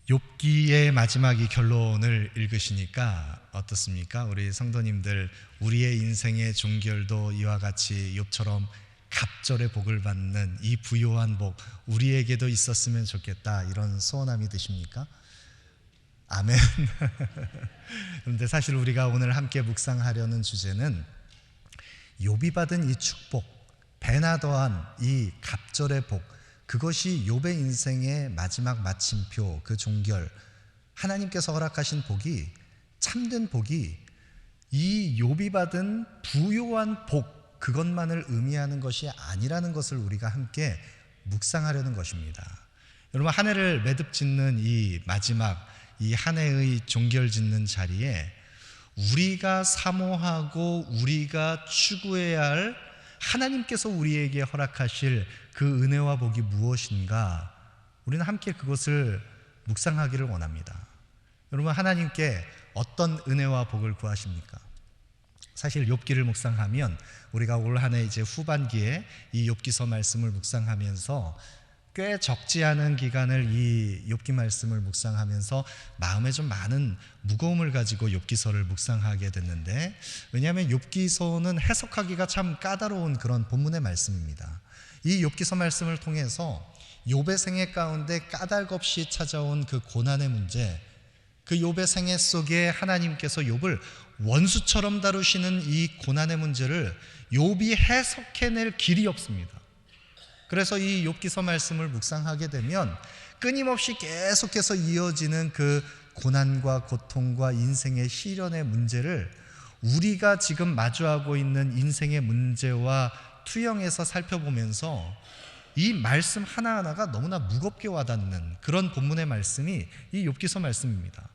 욥기의 마지막 이 결론을 읽으시니까 어떻습니까? 우리 성도님들, 우리의 인생의 종결도 이와 같이 욥처럼 갑절의 복을 받는 이 부요한 복, 우리에게도 있었으면 좋겠다, 이런 소원함이 드십니까? 아멘. 그런데 사실 우리가 오늘 함께 묵상하려는 주제는 욥이 받은 이 축복, 배나 더한 이 갑절의 복, 그것이 욥의 인생의 마지막 마침표, 그 종결, 하나님께서 허락하신 복이, 참된 복이 이 욥이 받은 부요한 복, 그것만을 의미하는 것이 아니라는 것을 우리가 함께 묵상하려는 것입니다. 여러분, 한 해를 매듭 짓는 이 마지막, 이 한 해의 종결 짓는 자리에 우리가 사모하고 우리가 추구해야 할 하나님께서 우리에게 허락하실 그 은혜와 복이 무엇인가, 우리는 함께 그것을 묵상하기를 원합니다. 여러분, 하나님께 어떤 은혜와 복을 구하십니까? 사실 욥기를 묵상하면 우리가 올 한 해 이제 후반기에 이 욥기서 말씀을 묵상하면서 꽤 적지 않은 기간을 이 욥기 말씀을 묵상하면서 마음에 좀 많은 무거움을 가지고 욥기서를 묵상하게 됐는데, 왜냐하면 욥기서는 해석하기가 참 까다로운 그런 본문의 말씀입니다. 이 욥기서 말씀을 통해서 욥의 생애 가운데 까닭없이 찾아온 그 고난의 문제, 그 욥의 생애 속에 하나님께서 욥을 원수처럼 다루시는 이 고난의 문제를 욥이 해석해낼 길이 없습니다. 그래서 이 욥기서 말씀을 묵상하게 되면 끊임없이 계속해서 이어지는 그 고난과 고통과 인생의 시련의 문제를 우리가 지금 마주하고 있는 인생의 문제와 투영해서 살펴보면서 이 말씀 하나하나가 너무나 무겁게 와닿는 그런 본문의 말씀이 이 욥기서 말씀입니다.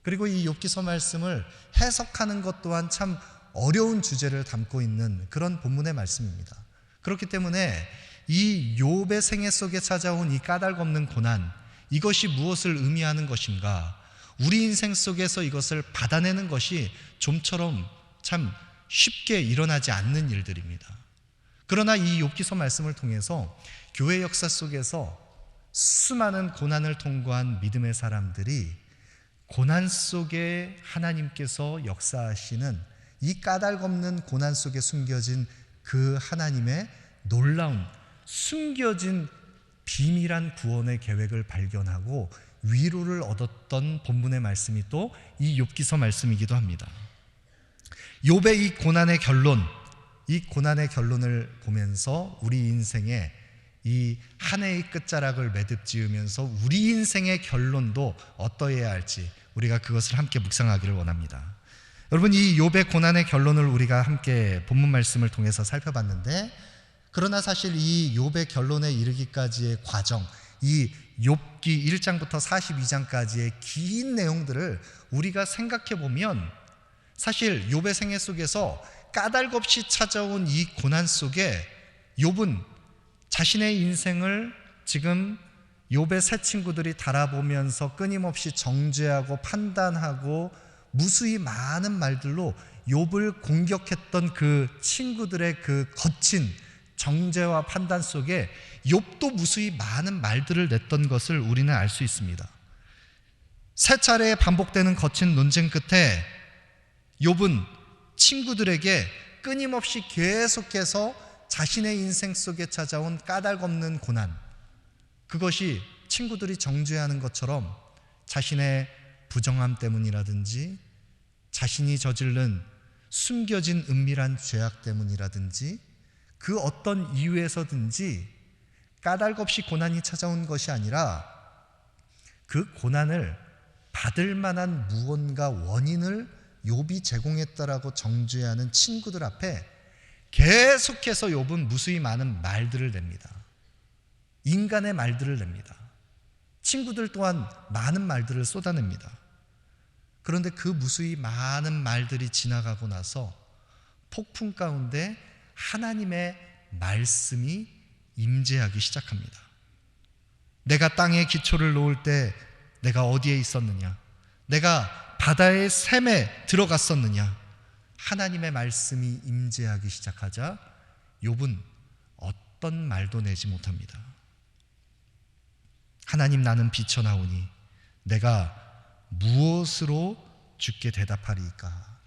그리고 이 욥기서 말씀을 해석하는 것 또한 참 어려운 주제를 담고 있는 그런 본문의 말씀입니다. 그렇기 때문에 이 욥의 생애 속에 찾아온 이 까닭없는 고난, 이것이 무엇을 의미하는 것인가, 우리 인생 속에서 이것을 받아내는 것이 좀처럼 참 쉽게 일어나지 않는 일들입니다. 그러나 이 욥기서 말씀을 통해서 교회 역사 속에서 수많은 고난을 통과한 믿음의 사람들이 고난 속에 하나님께서 역사하시는 이 까닭없는 고난 속에 숨겨진 그 하나님의 놀라운 숨겨진 비밀한 구원의 계획을 발견하고 위로를 얻었던 본문의 말씀이 또 이 욥기서 말씀이기도 합니다. 욥의 이 고난의 결론, 이 고난의 결론을 보면서 우리 인생의 이 한 해의 끝자락을 매듭 지으면서 우리 인생의 결론도 어떠해야 할지 우리가 그것을 함께 묵상하기를 원합니다. 여러분, 이 욥의 고난의 결론을 우리가 함께 본문 말씀을 통해서 살펴봤는데, 그러나 사실 이 욥의 결론에 이르기까지의 과정, 이 욥기 1장부터 42장까지의 긴 내용들을 우리가 생각해 보면 사실 욥의 생애 속에서 까닭없이 찾아온 이 고난 속에 욥은 자신의 인생을 지금 욥의 세 친구들이 달아보면서 끊임없이 정죄하고 판단하고 무수히 많은 말들로 욥을 공격했던 그 친구들의 그 거친 정죄와 판단 속에 욥도 무수히 많은 말들을 냈던 것을 우리는 알 수 있습니다. 세 차례 반복되는 거친 논쟁 끝에 욥은 친구들에게 끊임없이 계속해서 자신의 인생 속에 찾아온 까닭없는 고난, 그것이 친구들이 정죄하는 것처럼 자신의 부정함 때문이라든지 자신이 저지른 숨겨진 은밀한 죄악 때문이라든지 그 어떤 이유에서든지 까닭없이 고난이 찾아온 것이 아니라 그 고난을 받을 만한 무언가 원인을 욥이 제공했다라고 정죄하는 친구들 앞에 계속해서 욥은 무수히 많은 말들을 냅니다. 인간의 말들을 냅니다. 친구들 또한 많은 말들을 쏟아냅니다. 그런데 그 무수히 많은 말들이 지나가고 나서 폭풍 가운데 하나님의 말씀이 임재하기 시작합니다. 내가 땅에 기초를 놓을 때 내가 어디에 있었느냐? 내가 바다의 샘에 들어갔었느냐? 하나님의 말씀이 임재하기 시작하자 욥은 어떤 말도 내지 못합니다. 하나님, 나는 비쳐나오니 내가 무엇으로 주께 대답하리이까?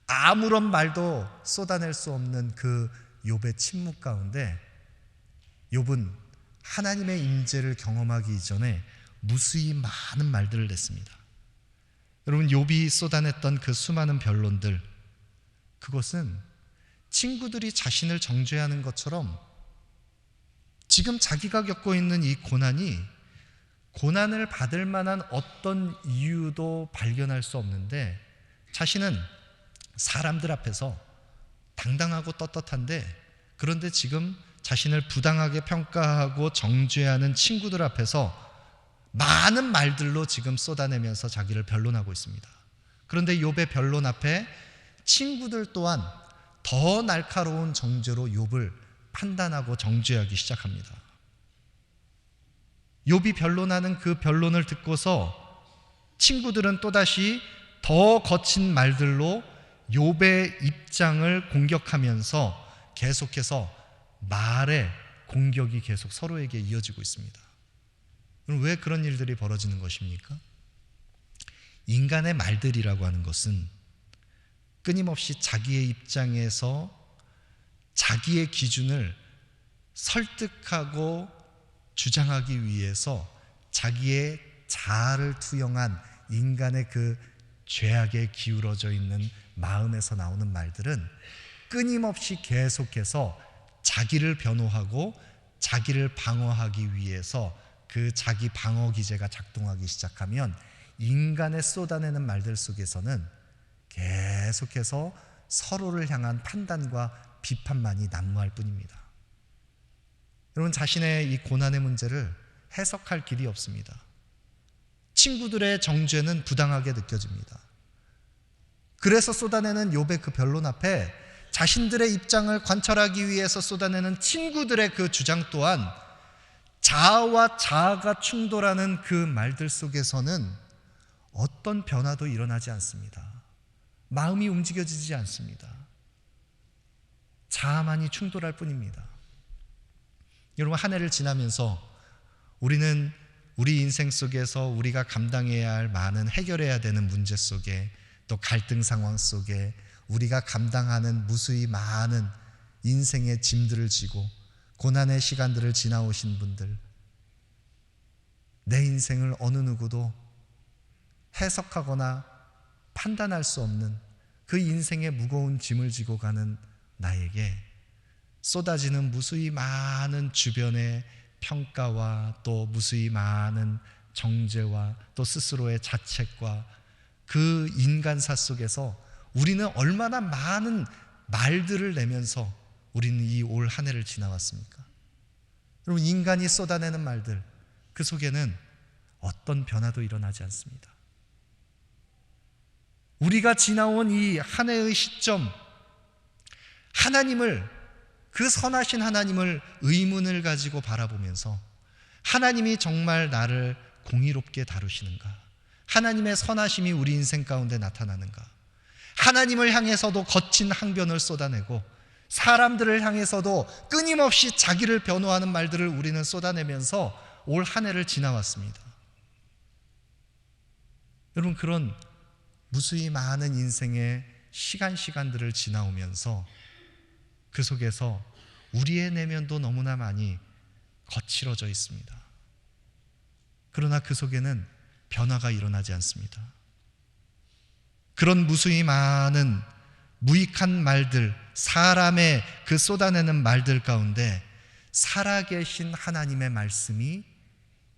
아무런 말도 쏟아낼 수 없는 그 욥의 침묵 가운데 욥은 하나님의 임재를 경험하기 이전에 무수히 많은 말들을 냈습니다. 여러분, 욥이 쏟아냈던 그 수많은 변론들, 그것은 친구들이 자신을 정죄하는 것처럼 지금 자기가 겪고 있는 이 고난을 받을 만한 어떤 이유도 발견할 수 없는데, 자신은 사람들 앞에서 당당하고 떳떳한데, 그런데 지금 자신을 부당하게 평가하고 정죄하는 친구들 앞에서 많은 말들로 지금 쏟아내면서 자기를 변론하고 있습니다. 그런데 욥의 변론 앞에 친구들 또한 더 날카로운 정죄로 욥을 판단하고 정죄하기 시작합니다. 욥이 변론하는 그 변론을 듣고서 친구들은 또다시 더 거친 말들로 욥의 입장을 공격하면서 계속해서 말의 공격이 계속 서로에게 이어지고 있습니다. 그럼 왜 그런 일들이 벌어지는 것입니까? 인간의 말들이라고 하는 것은 끊임없이 자기의 입장에서 자기의 기준을 설득하고 주장하기 위해서 자기의 자아를 투영한 인간의 그 죄악에 기울어져 있는 마음에서 나오는 말들은 끊임없이 계속해서 자기를 변호하고 자기를 방어하기 위해서 그 자기 방어 기제가 작동하기 시작하면 인간의 쏟아내는 말들 속에서는 계속해서 서로를 향한 판단과 비판만이 난무할 뿐입니다. 여러분, 자신의 이 고난의 문제를 해석할 길이 없습니다. 친구들의 정죄는 부당하게 느껴집니다. 그래서 쏟아내는 욥의 그 변론 앞에 자신들의 입장을 관철하기 위해서 쏟아내는 친구들의 그 주장 또한 자아와 자아가 충돌하는 그 말들 속에서는 어떤 변화도 일어나지 않습니다. 마음이 움직여지지 않습니다. 자아만이 충돌할 뿐입니다. 여러분, 한 해를 지나면서 우리는 우리 인생 속에서 우리가 감당해야 할 많은 해결해야 되는 문제 속에, 또 갈등 상황 속에 우리가 감당하는 무수히 많은 인생의 짐들을 지고 고난의 시간들을 지나오신 분들, 내 인생을 어느 누구도 해석하거나 판단할 수 없는 그 인생의 무거운 짐을 지고 가는 나에게 쏟아지는 무수히 많은 주변의 평가와 또 무수히 많은 정죄와 또 스스로의 자책과 그 인간사 속에서 우리는 얼마나 많은 말들을 내면서 우리는 이 올 한 해를 지나왔습니까? 여러분, 인간이 쏟아내는 말들, 그 속에는 어떤 변화도 일어나지 않습니다. 우리가 지나온 이 한 해의 시점, 하나님을, 그 선하신 하나님을 의문을 가지고 바라보면서 하나님이 정말 나를 공의롭게 다루시는가? 하나님의 선하심이 우리 인생 가운데 나타나는가? 하나님을 향해서도 거친 항변을 쏟아내고 사람들을 향해서도 끊임없이 자기를 변호하는 말들을 우리는 쏟아내면서 올 한 해를 지나왔습니다. 여러분, 그런 무수히 많은 인생의 시간들을 지나오면서 그 속에서 우리의 내면도 너무나 많이 거칠어져 있습니다. 그러나 그 속에는 변화가 일어나지 않습니다. 그런 무수히 많은 무익한 말들, 사람의 그 쏟아내는 말들 가운데 살아계신 하나님의 말씀이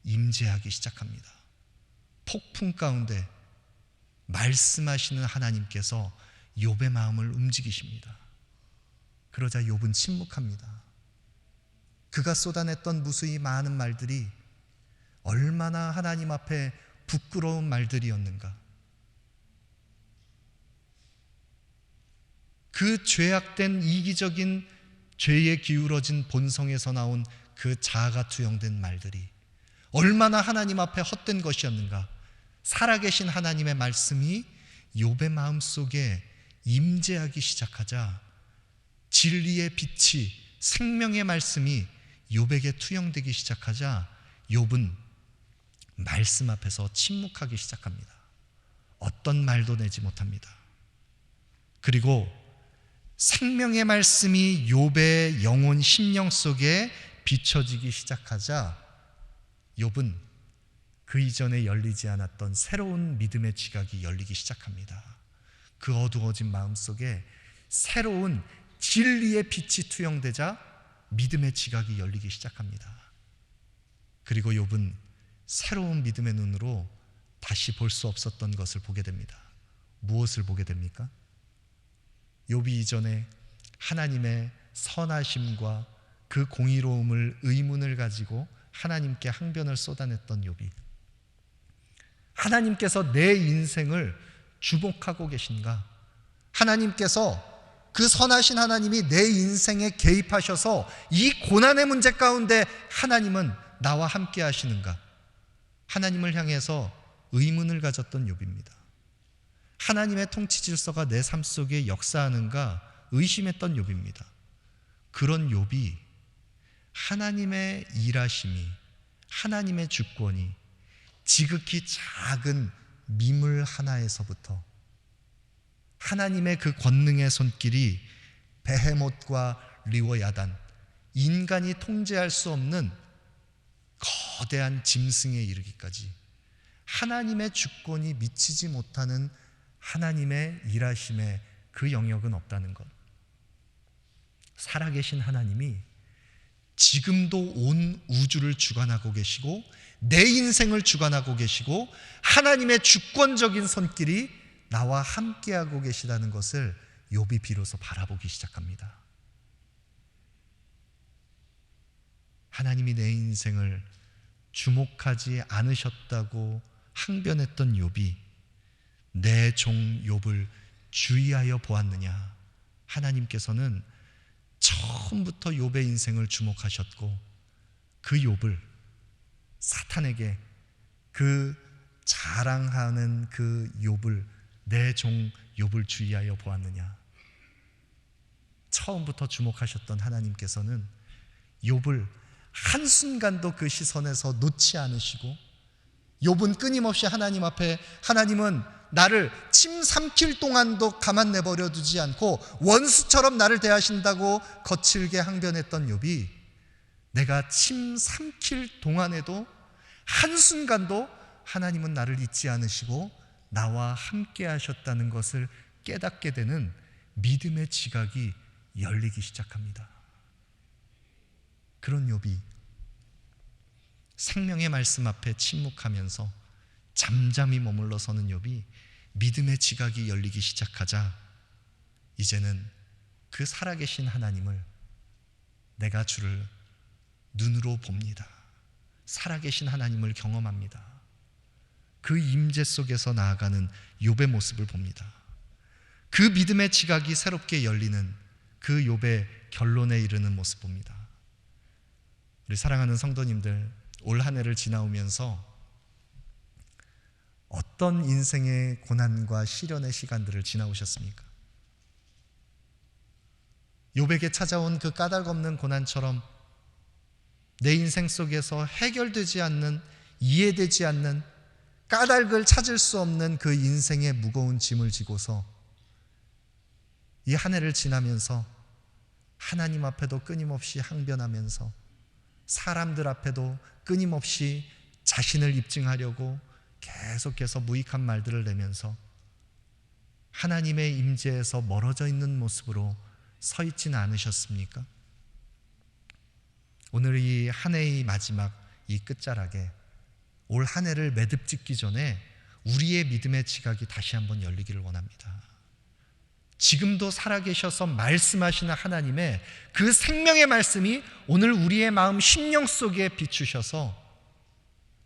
임재하기 시작합니다. 폭풍 가운데 말씀하시는 하나님께서 욥의 마음을 움직이십니다. 그러자 욥은 침묵합니다. 그가 쏟아냈던 무수히 많은 말들이 얼마나 하나님 앞에 부끄러운 말들이었는가. 그 죄악된 이기적인 죄에 기울어진 본성에서 나온 그 자아가 투영된 말들이 얼마나 하나님 앞에 헛된 것이었는가. 살아계신 하나님의 말씀이 욥의 마음속에 임재하기 시작하자 진리의 빛이, 생명의 말씀이 욥에게 투영되기 시작하자 욥은 말씀 앞에서 침묵하기 시작합니다. 어떤 말도 내지 못합니다. 그리고 생명의 말씀이 욥의 영혼 심령 속에 비춰지기 시작하자 욥은 그 이전에 열리지 않았던 새로운 믿음의 지각이 열리기 시작합니다. 그 어두워진 마음속에 새로운 진리의 빛이 투영되자 믿음의 지각이 열리기 시작합니다. 그리고 욥은 새로운 믿음의 눈으로 다시 볼 수 없었던 것을 보게 됩니다. 무엇을 보게 됩니까? 욥이 이전에 하나님의 선하심과 그 공의로움을 의문을 가지고 하나님께 항변을 쏟아냈던 욥이 하나님께서 내 인생을 주목하고 계신가? 하나님께서 그 선하신 하나님이 내 인생에 개입하셔서 이 고난의 문제 가운데 하나님은 나와 함께 하시는가? 하나님을 향해서 의문을 가졌던 욥입니다. 하나님의 통치 질서가 내 삶 속에 역사하는가 의심했던 욥입니다. 그런 욥이 하나님의 일하심이, 하나님의 주권이 지극히 작은 미물 하나에서부터 하나님의 그 권능의 손길이 베헤못과 리워야단, 인간이 통제할 수 없는 거대한 짐승에 이르기까지 하나님의 주권이 미치지 못하는 하나님의 일하심의 그 영역은 없다는 것. 살아계신 하나님이 지금도 온 우주를 주관하고 계시고 내 인생을 주관하고 계시고 하나님의 주권적인 손길이 나와 함께하고 계시다는 것을 욥이 비로소 바라보기 시작합니다. 하나님이 내 인생을 주목하지 않으셨다고 항변했던 욥이 내 종 욥을 주의하여 보았느냐? 하나님께서는 처음부터 욥의 인생을 주목하셨고 그 욥을 사탄에게 그 자랑하는 그 욥을 내 종 욥을 주의하여 보았느냐? 처음부터 주목하셨던 하나님께서는 욥을 한순간도 그 시선에서 놓지 않으시고 욥은 끊임없이 하나님 앞에 하나님은 나를 침 삼킬 동안도 가만 내버려 두지 않고 원수처럼 나를 대하신다고 거칠게 항변했던 욥이 내가 침 삼킬 동안에도 한순간도 하나님은 나를 잊지 않으시고 나와 함께 하셨다는 것을 깨닫게 되는 믿음의 지각이 열리기 시작합니다. 그런 욥이 생명의 말씀 앞에 침묵하면서 잠잠히 머물러 서는 욥이 믿음의 지각이 열리기 시작하자 이제는 그 살아계신 하나님을 내가 주를 눈으로 봅니다. 살아계신 하나님을 경험합니다. 그 임재 속에서 나아가는 욥의 모습을 봅니다. 그 믿음의 지각이 새롭게 열리는 그 욥의 결론에 이르는 모습 봅니다. 우리 사랑하는 성도님들, 올 한 해를 지나오면서 어떤 인생의 고난과 시련의 시간들을 지나오셨습니까? 욥에게 찾아온 그 까닭없는 고난처럼 내 인생 속에서 해결되지 않는, 이해되지 않는, 까닭을 찾을 수 없는 그 인생의 무거운 짐을 지고서 이 한 해를 지나면서 하나님 앞에도 끊임없이 항변하면서 사람들 앞에도 끊임없이 자신을 입증하려고 계속해서 무익한 말들을 내면서 하나님의 임재에서 멀어져 있는 모습으로 서 있지는 않으셨습니까? 오늘 이 한 해의 마지막 이 끝자락에 올 한 해를 매듭 짓기 전에 우리의 믿음의 지각이 다시 한번 열리기를 원합니다. 지금도 살아계셔서 말씀하시는 하나님의 그 생명의 말씀이 오늘 우리의 마음 심령 속에 비추셔서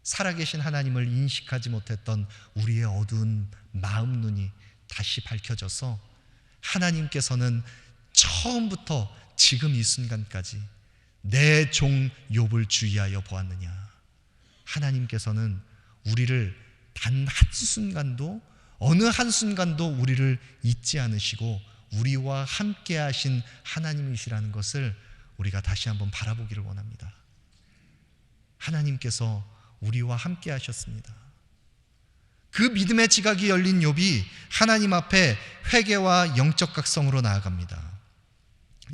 살아계신 하나님을 인식하지 못했던 우리의 어두운 마음 눈이 다시 밝혀져서 하나님께서는 처음부터 지금 이 순간까지 내 종 욥을 주의하여 보았느냐? 하나님께서는 우리를 단 한순간도, 어느 한순간도 우리를 잊지 않으시고 우리와 함께 하신 하나님이시라는 것을 우리가 다시 한번 바라보기를 원합니다. 하나님께서 우리와 함께 하셨습니다. 그 믿음의 지각이 열린 욥이 하나님 앞에 회개와 영적 각성으로 나아갑니다.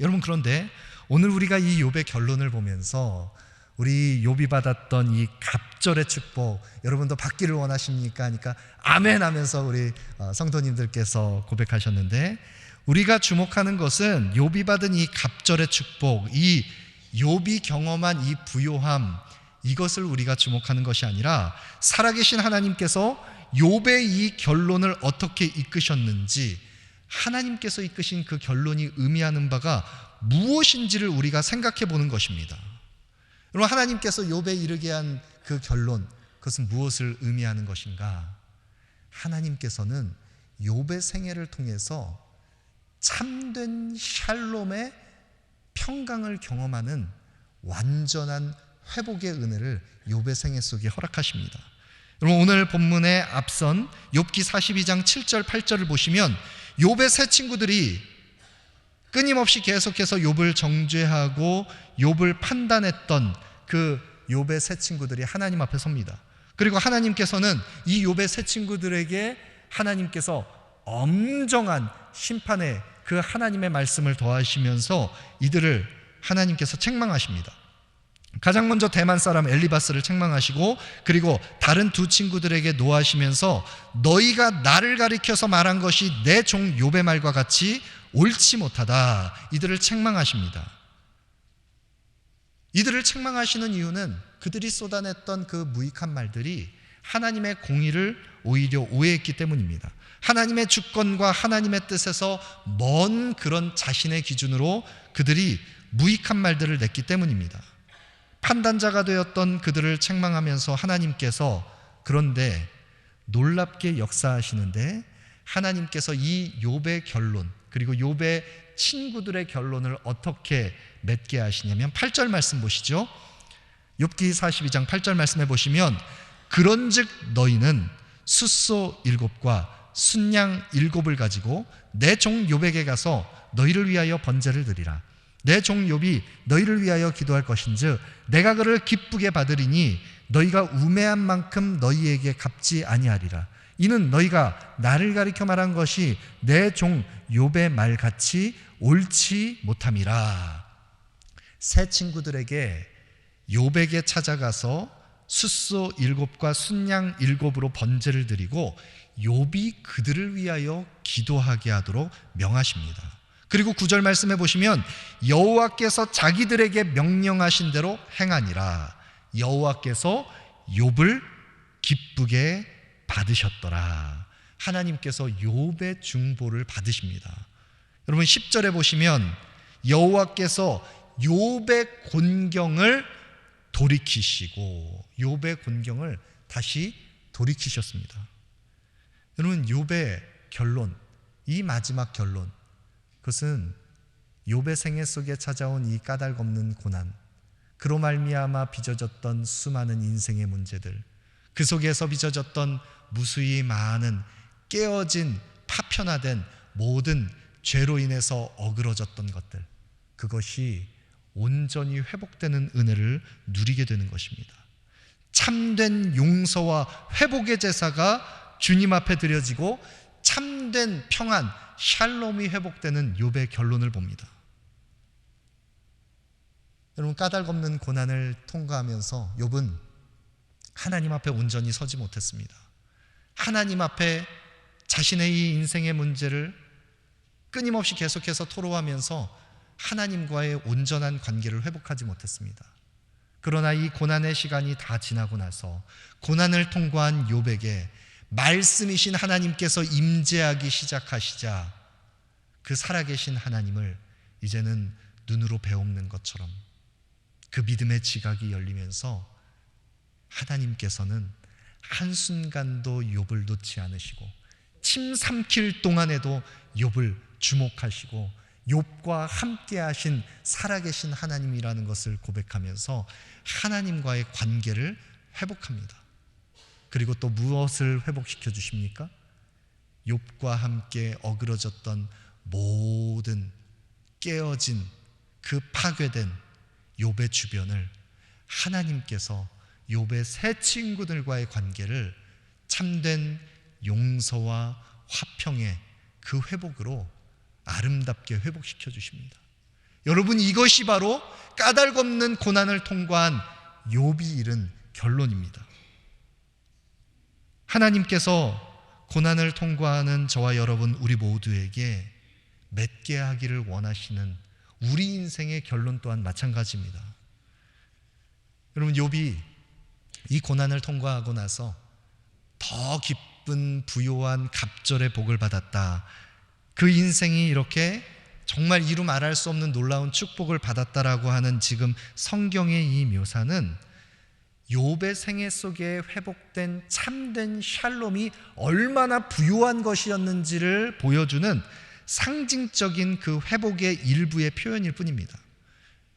여러분, 그런데 오늘 우리가 이 욥의 결론을 보면서 우리 욥이 받았던 이 갑절의 축복, 여러분도 받기를 원하십니까? 하니까 아멘 하면서 우리 성도님들께서 고백하셨는데, 우리가 주목하는 것은 욥이 받은 이 갑절의 축복, 이 욥이 경험한 이 부요함, 이것을 우리가 주목하는 것이 아니라 살아계신 하나님께서 욥의 이 결론을 어떻게 이끄셨는지, 하나님께서 이끄신 그 결론이 의미하는 바가 무엇인지를 우리가 생각해 보는 것입니다. 여러분, 하나님께서 욥에 이르게 한 그 결론, 그것은 무엇을 의미하는 것인가? 하나님께서는 욥의 생애를 통해서 참된 샬롬의 평강을 경험하는 완전한 회복의 은혜를 욥의 생애 속에 허락하십니다. 여러분, 오늘 본문의 앞선 욥기 42장 7절 8절을 보시면 욥의 세 친구들이 끊임없이 계속해서 욥을 정죄하고 욥을 판단했던 그 욥의 세 친구들이 하나님 앞에 섭니다. 그리고 하나님께서는 이 욥의 세 친구들에게 하나님께서 엄정한 심판의 그 하나님의 말씀을 더하시면서 이들을 하나님께서 책망하십니다. 가장 먼저 대만 사람 엘리바스를 책망하시고, 그리고 다른 두 친구들에게 노하시면서 너희가 나를 가리켜서 말한 것이 내 종 욥의 말과 같이 옳지 못하다, 이들을 책망하십니다. 이들을 책망하시는 이유는 그들이 쏟아냈던 그 무익한 말들이 하나님의 공의를 오히려 오해했기 때문입니다. 하나님의 주권과 하나님의 뜻에서 먼 그런 자신의 기준으로 그들이 무익한 말들을 냈기 때문입니다. 판단자가 되었던 그들을 책망하면서 하나님께서 그런데 놀랍게 역사하시는데, 하나님께서 이 욥의 결론, 그리고 욥의 친구들의 결론을 어떻게 맺게 하시냐면 8절 말씀 보시죠. 욥기 42장 8절 말씀에 보시면 그런즉 너희는 숫소 7과 순양 7을 가지고 내 종 욥에게 가서 너희를 위하여 번제를 드리라. 내 종 욥이 너희를 위하여 기도할 것인즉 내가 그를 기쁘게 받으리니 너희가 우매한 만큼 너희에게 갚지 아니하리라. 이는 너희가 나를 가리켜 말한 것이 내 종 욥의 말같이 옳지 못함이라. 새 친구들에게 욥에게 찾아가서 숫소 7과 순양 7으로 번제를 드리고 욥이 그들을 위하여 기도하게 하도록 명하십니다. 그리고 9절 말씀해 보시면 여호와께서 자기들에게 명령하신 대로 행하니라. 여호와께서 욥을 기쁘게 받으셨더라. 하나님께서 욥의 중보를 받으십니다. 여러분, 10절에 보시면 여호와께서 욥의 곤경을 돌이키시고, 욥의 곤경을 다시 돌이키셨습니다. 여러분, 욥의 결론, 이 마지막 결론, 그것은 욥의 생애 속에 찾아온 이 까닭없는 고난, 그로 말미암아 빚어졌던 수많은 인생의 문제들, 그 속에서 빚어졌던 무수히 많은 깨어진 파편화된 모든 죄로 인해서 어그러졌던 것들, 그것이 온전히 회복되는 은혜를 누리게 되는 것입니다. 참된 용서와 회복의 제사가 주님 앞에 드려지고 참된 평안, 샬롬이 회복되는 욥의 결론을 봅니다. 여러분, 까닭없는 고난을 통과하면서 욥은 하나님 앞에 온전히 서지 못했습니다. 하나님 앞에 자신의 이 인생의 문제를 끊임없이 계속해서 토로하면서 하나님과의 온전한 관계를 회복하지 못했습니다. 그러나 이 고난의 시간이 다 지나고 나서 고난을 통과한 욥에게 말씀이신 하나님께서 임재하기 시작하시자 그 살아계신 하나님을 이제는 눈으로 배움는 것처럼 그 믿음의 지각이 열리면서 하나님께서는 한순간도 욥을 놓지 않으시고 침 삼킬 동안에도 욥을 주목하시고 욥과 함께 하신 살아계신 하나님이라는 것을 고백하면서 하나님과의 관계를 회복합니다. 그리고 또 무엇을 회복시켜 주십니까? 욥과 함께 어그러졌던 모든 깨어진 그 파괴된 욥의 주변을 하나님께서 욥의 세 친구들과의 관계를 참된 용서와 화평의 그 회복으로 아름답게 회복시켜 주십니다. 여러분, 이것이 바로 까닭없는 고난을 통과한 욥이 이른 결론입니다. 하나님께서 고난을 통과하는 저와 여러분 우리 모두에게 맺게 하기를 원하시는 우리 인생의 결론 또한 마찬가지입니다. 여러분, 욥이 이 고난을 통과하고 나서 더 깊은 부요한 갑절의 복을 받았다, 그 인생이 이렇게 정말 이루 말할 수 없는 놀라운 축복을 받았다라고 하는 지금 성경의 이 묘사는 욥의 생애 속에 회복된 참된 샬롬이 얼마나 부요한 것이었는지를 보여주는 상징적인 그 회복의 일부의 표현일 뿐입니다.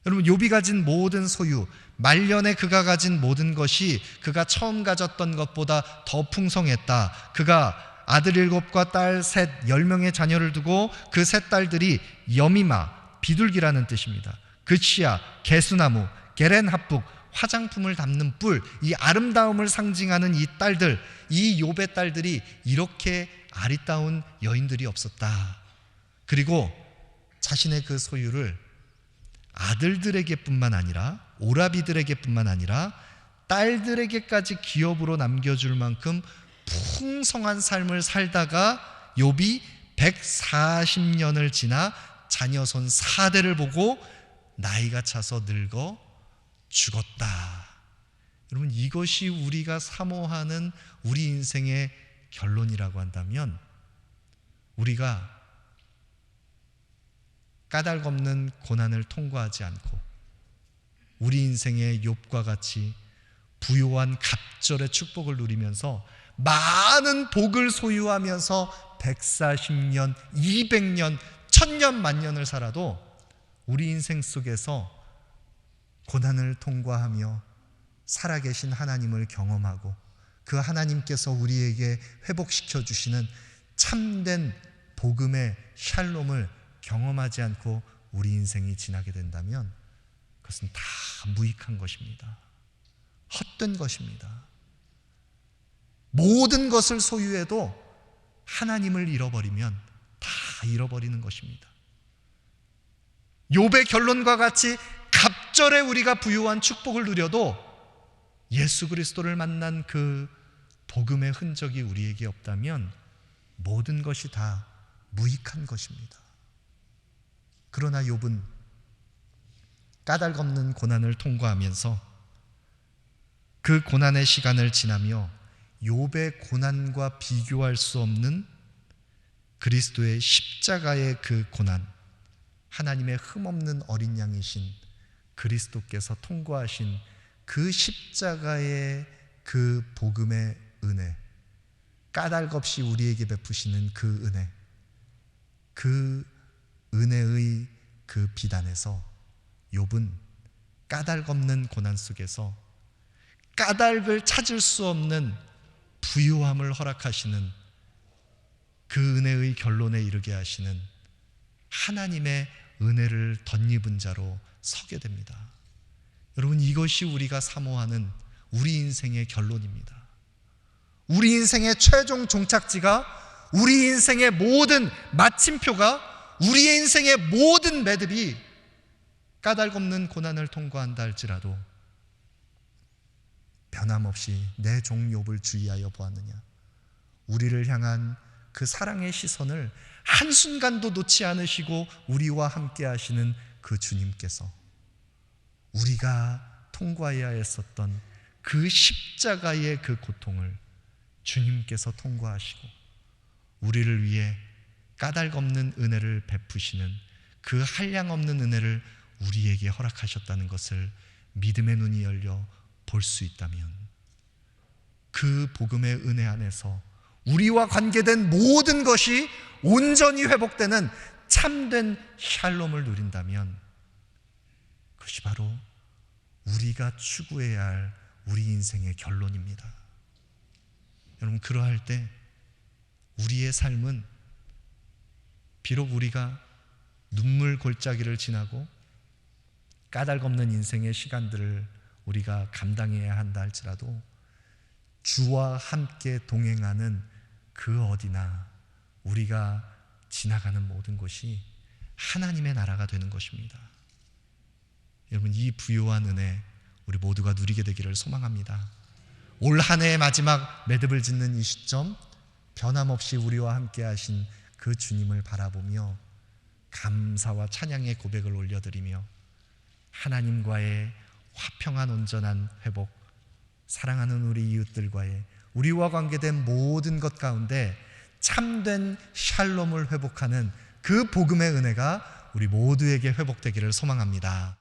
여러분, 욥이 가진 모든 소유, 말년에 그가 가진 모든 것이 그가 처음 가졌던 것보다 더 풍성했다. 그가 아들 7과 딸 3, 10명의 자녀를 두고 그 세 딸들이 여미마, 비둘기라는 뜻입니다. 그치야, 개수나무, 게렌합북, 화장품을 담는 뿔, 이 아름다움을 상징하는 이 딸들, 이 욥의 딸들이 이렇게 아리따운 여인들이 없었다. 그리고 자신의 그 소유를 아들들에게 뿐만 아니라, 오라비들에게 뿐만 아니라 딸들에게까지 기업으로 남겨줄 만큼 풍성한 삶을 살다가 욥이 140년을 지나 자녀손 4대를 보고 나이가 차서 늙어 죽었다. 여러분, 이것이 우리가 사모하는 우리 인생의 결론이라고 한다면, 우리가 까닭없는 고난을 통과하지 않고 우리 인생의 욥과 같이 부요한 갑절의 축복을 누리면서 많은 복을 소유하면서 140년, 200년, 1000년, 만년을 살아도 우리 인생 속에서 고난을 통과하며 살아계신 하나님을 경험하고 그 하나님께서 우리에게 회복시켜 주시는 참된 복음의 샬롬을 경험하지 않고 우리 인생이 지나게 된다면 그것은 다 무익한 것입니다. 헛된 것입니다. 모든 것을 소유해도 하나님을 잃어버리면 다 잃어버리는 것입니다. 욥의 결론과 같이 갑절에 우리가 부유한 축복을 누려도 예수 그리스도를 만난 그 복음의 흔적이 우리에게 없다면 모든 것이 다 무익한 것입니다. 그러나 욥은 까닭없는 고난을 통과하면서 그 고난의 시간을 지나며 욥의 고난과 비교할 수 없는 그리스도의 십자가의 그 고난, 하나님의 흠없는 어린 양이신 그리스도께서 통과하신 그 십자가의 그 복음의 은혜, 까닭없이 우리에게 베푸시는 그 은혜, 그 은혜의 그 비단에서 욥은 까닭없는 고난 속에서 까닭을 찾을 수 없는 부유함을 허락하시는 그 은혜의 결론에 이르게 하시는 하나님의 은혜를 덧입은 자로 서게 됩니다. 여러분, 이것이 우리가 사모하는 우리 인생의 결론입니다. 우리 인생의 최종 종착지가, 우리 인생의 모든 마침표가, 우리의 인생의 모든 매듭이 까닭없는 고난을 통과한다 할지라도 변함없이 내 종 욥을 주의하여 보았느냐, 우리를 향한 그 사랑의 시선을 한순간도 놓지 않으시고 우리와 함께 하시는 그 주님께서 우리가 통과해야 했었던 그 십자가의 그 고통을 주님께서 통과하시고 우리를 위해 까닭없는 은혜를 베푸시는 그 한량없는 은혜를 우리에게 허락하셨다는 것을 믿음의 눈이 열려 볼 수 있다면, 그 복음의 은혜 안에서 우리와 관계된 모든 것이 온전히 회복되는 참된 샬롬을 누린다면 그것이 바로 우리가 추구해야 할 우리 인생의 결론입니다. 여러분, 그러할 때 우리의 삶은 비록 우리가 눈물 골짜기를 지나고 까닭없는 인생의 시간들을 우리가 감당해야 한다 할지라도 주와 함께 동행하는 그 어디나 우리가 지나가는 모든 곳이 하나님의 나라가 되는 것입니다. 여러분, 이 부요한 은혜 우리 모두가 누리게 되기를 소망합니다. 올 한 해의 마지막 매듭을 짓는 이 시점, 변함없이 우리와 함께 하신 그 주님을 바라보며 감사와 찬양의 고백을 올려드리며 하나님과의 화평한 온전한 회복, 사랑하는 우리 이웃들과의 우리와 관계된 모든 것 가운데 참된 샬롬을 회복하는 그 복음의 은혜가 우리 모두에게 회복되기를 소망합니다.